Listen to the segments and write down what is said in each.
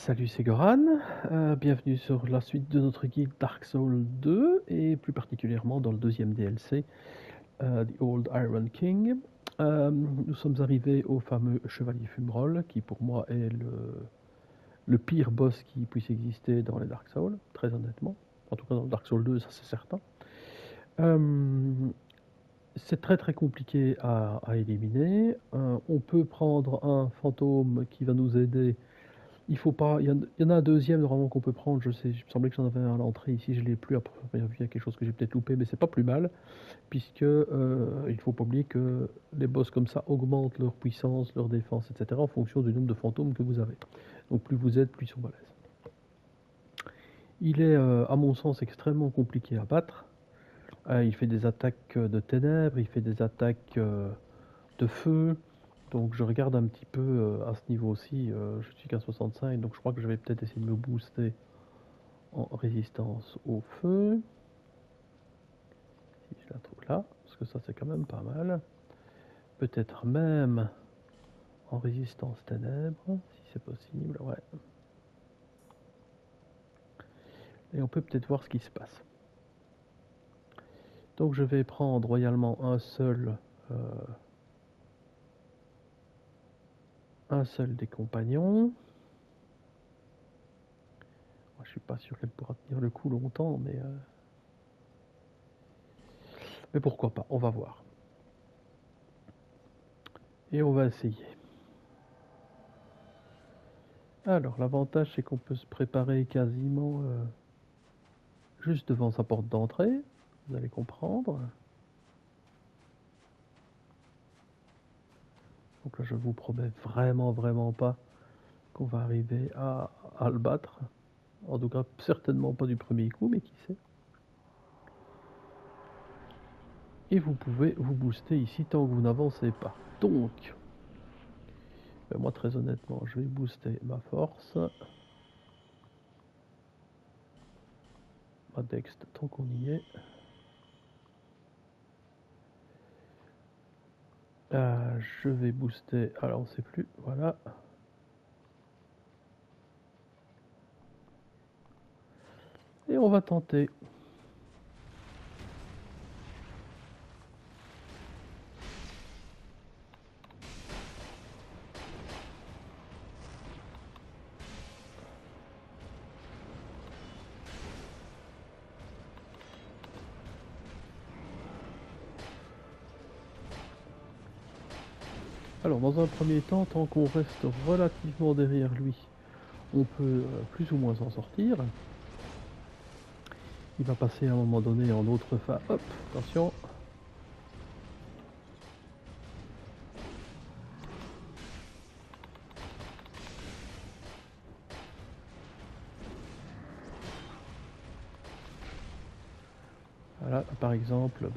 Salut, c'est Goran. Bienvenue sur la suite de notre guide Dark Souls 2 et plus particulièrement dans le deuxième DLC, The Old Iron King. Nous sommes arrivés au fameux Chevalier Fumerol qui pour moi est le pire boss qui puisse exister dans les Dark Souls, très honnêtement. En tout cas dans le Dark Souls 2, ça c'est certain. C'est très très compliqué à éliminer. On peut prendre un fantôme qui va nous aider. Il faut pas. Il y en a un deuxième normalement qu'on peut prendre. Je sais, il me semblait que j'en avais un à l'entrée ici. Je l'ai plus. Après, il y a quelque chose que j'ai peut-être loupé, mais c'est pas plus mal, puisque il faut pas oublier que les boss comme ça augmentent leur puissance, leur défense, etc. en fonction du nombre de fantômes que vous avez. Donc plus vous êtes, plus ils sont balèzes. Il est, à mon sens, extrêmement compliqué à battre. Il fait des attaques de ténèbres, il fait des attaques de feu. Donc je regarde un petit peu à ce niveau-ci, je suis qu'à 65, donc je crois que je vais peut-être essayer de me booster en résistance au feu. Si je la trouve là, parce que ça c'est quand même pas mal. Peut-être même en résistance ténèbres, si c'est possible, ouais. Et on peut peut-être voir ce qui se passe. Donc je vais prendre royalement un seul des compagnons. Je suis pas sûr qu'elle pourra tenir le coup longtemps, mais pourquoi pas, on va voir. Et on va essayer. Alors, l'avantage, c'est qu'on peut se préparer quasiment juste devant sa porte d'entrée. Vous allez comprendre. Donc là, je vous promets vraiment pas qu'on va arriver à le battre. En tout cas, certainement pas du premier coup, mais qui sait. Et vous pouvez vous booster ici tant que vous n'avancez pas. Donc, moi très honnêtement, je vais booster ma force. Ma dex tant qu'on y est. Je vais booster, alors on sait plus, voilà. Et on va tenter. Alors dans un premier temps, tant qu'on reste relativement derrière lui, on peut plus ou moins s'en sortir. Il va passer à un moment donné en autre phase. Hop, attention. Voilà, par exemple,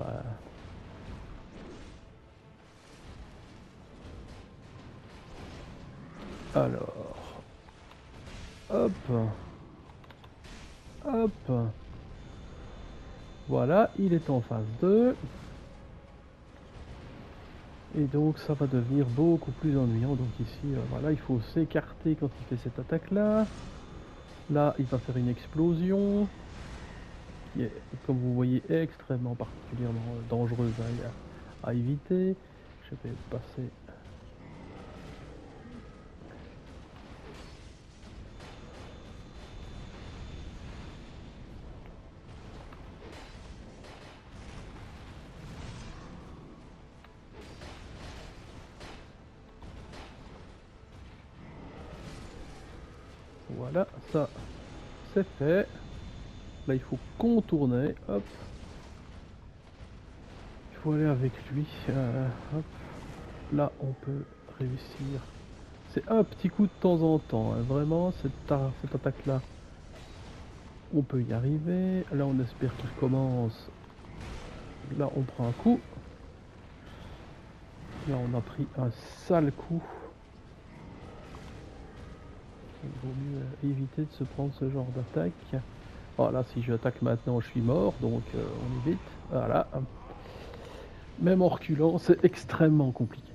alors, hop, hop, voilà, il est en phase 2. Et donc ça va devenir beaucoup plus ennuyant. Donc ici, voilà, il faut s'écarter quand il fait cette attaque-là. Là, il va faire une explosion, qui est, comme vous voyez, extrêmement particulièrement dangereuse à éviter. Je vais passer. Voilà, ça c'est fait. Là, il faut contourner. Hop. Il faut aller avec lui. Hop. Là, on peut réussir. C'est un petit coup de temps en temps. Hein. Vraiment, cette attaque-là, on peut y arriver. Là, on espère qu'il commence. Là, on prend un coup. Là, on a pris un sale coup. Il vaut mieux éviter de se prendre ce genre d'attaque. Voilà, si je attaque maintenant, je suis mort. Donc, on évite. Voilà. Même en reculant, c'est extrêmement compliqué.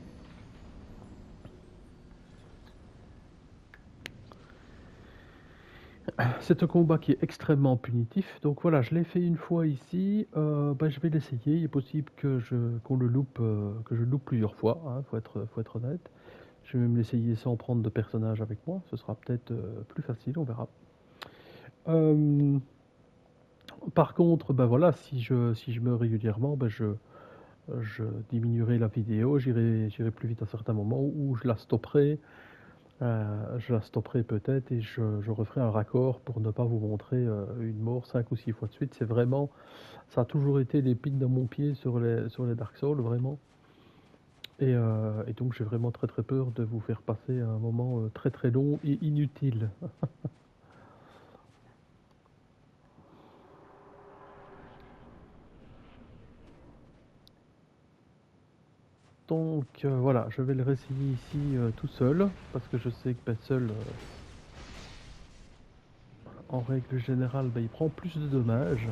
C'est un combat qui est extrêmement punitif. Donc voilà, je l'ai fait une fois ici. Bah, je vais l'essayer. Il est possible que qu'on le loupe, que je le loupe plusieurs fois. Hein, faut être honnête. Je vais même l'essayer sans prendre de personnage avec moi. Ce sera peut-être plus facile. On verra. Euh, Par contre, ben voilà, si je meurs régulièrement, je diminuerai la vidéo, j'irai plus vite à certains moments où je la stopperai peut-être et je referai un raccord pour ne pas vous montrer une mort 5 ou 6 fois de suite. C'est vraiment, ça a toujours été l'épine dans mon pied sur les Dark Souls, vraiment. Et donc j'ai vraiment très très peur de vous faire passer un moment très très long et inutile. Donc voilà, je vais le réessayer ici tout seul, parce que je sais que ben, seul, en règle générale, ben, il prend plus de dommages.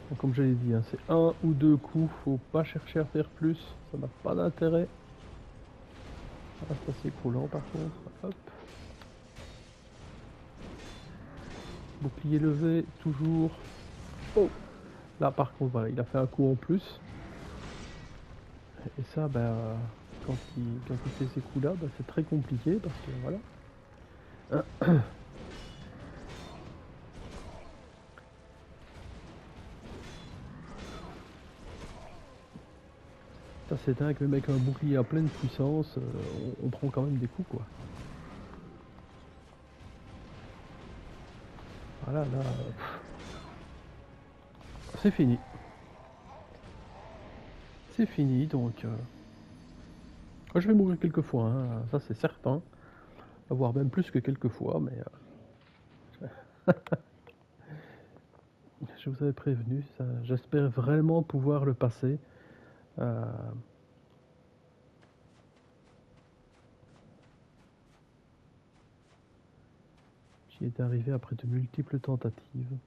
Donc, comme je l'ai dit, hein, c'est un ou deux coups, faut pas chercher à faire plus, ça n'a pas d'intérêt. Ah, c'est assez coulant par contre. Hop. Bouclier levé, toujours. Oh, là par contre, voilà, il a fait un coup en plus. Et ça, ben, quand il fait ces coups-là, ben, c'est très compliqué parce que voilà. Ça c'est dingue, même avec un bouclier à pleine puissance, on prend quand même des coups quoi. Voilà, là, c'est fini. C'est fini, donc je vais mourir quelques fois, hein, ça c'est certain. Voire même plus que quelques fois, mais je vous avais prévenu, j'espère vraiment pouvoir le passer. Euh, J'y étais arrivé après de multiples tentatives.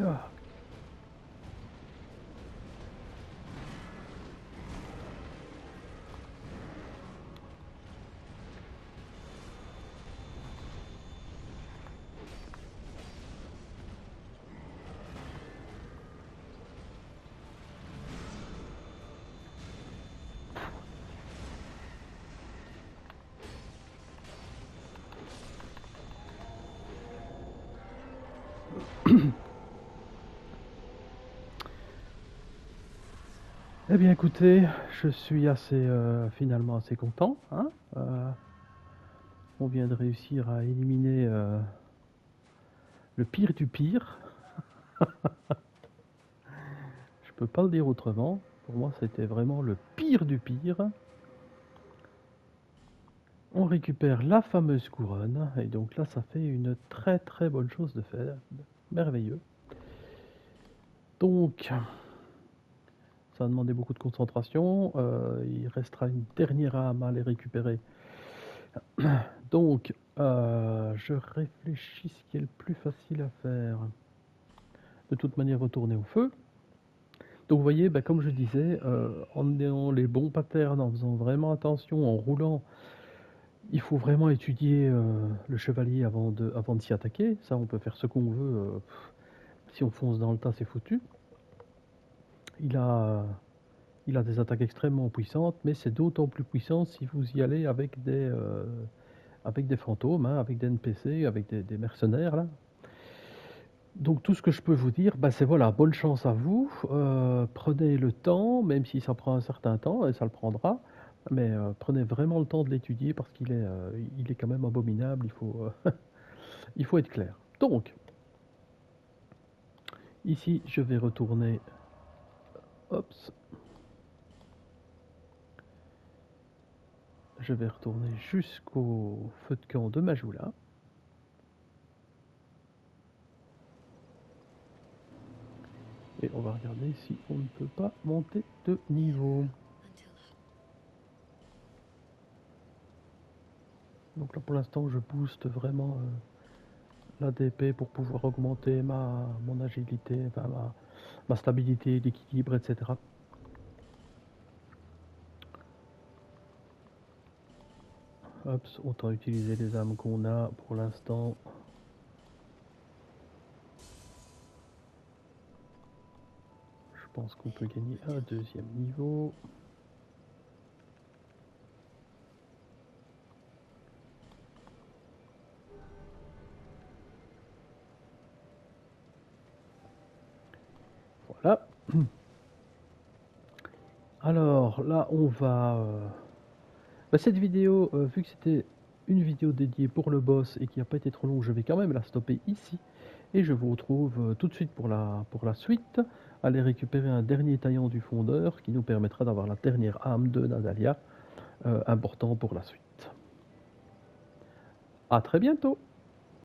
Ah. Eh bien écoutez, je suis finalement assez content, hein. On vient de réussir à éliminer le pire du pire. Je peux pas le dire autrement. Pour moi, c'était vraiment le pire du pire. On récupère la fameuse couronne, et donc là, ça fait une très très bonne chose de faire. Merveilleux. Donc, ça a demandé beaucoup de concentration. Il restera une dernière âme à les récupérer. Donc, je réfléchis ce qui est le plus facile à faire. De toute manière, retourner au feu. Donc vous voyez, comme je disais, en ayant les bons patterns, en faisant vraiment attention, en roulant, il faut vraiment étudier le chevalier avant de s'y attaquer. Ça, on peut faire ce qu'on veut. Si on fonce dans le tas, c'est foutu. Il a des attaques extrêmement puissantes, mais c'est d'autant plus puissant si vous y allez avec des fantômes, hein, avec des NPC, avec des mercenaires, là. Donc tout ce que je peux vous dire, c'est voilà, bonne chance à vous. Prenez le temps, même si ça prend un certain temps, et ça le prendra, mais prenez vraiment le temps de l'étudier parce il est quand même abominable, il faut être clair. Donc, ici, je vais retourner, Ops. Je vais retourner jusqu'au feu de camp de Majula. Et on va regarder si on ne peut pas monter de niveau. Donc là pour l'instant je booste vraiment l'ADP pour pouvoir augmenter mon agilité, enfin, ma stabilité, l'équilibre, etc. Hop, autant utiliser les âmes qu'on a pour l'instant. Je pense qu'on peut gagner un deuxième niveau. Voilà. Alors là, on va... cette vidéo, vu que c'était une vidéo dédiée pour le boss et qui n'a pas été trop longue, je vais quand même la stopper ici. Et je vous retrouve tout de suite pour la suite. Aller récupérer un dernier taillant du fondeur qui nous permettra d'avoir la dernière âme de Nadalia, important pour la suite. À très bientôt!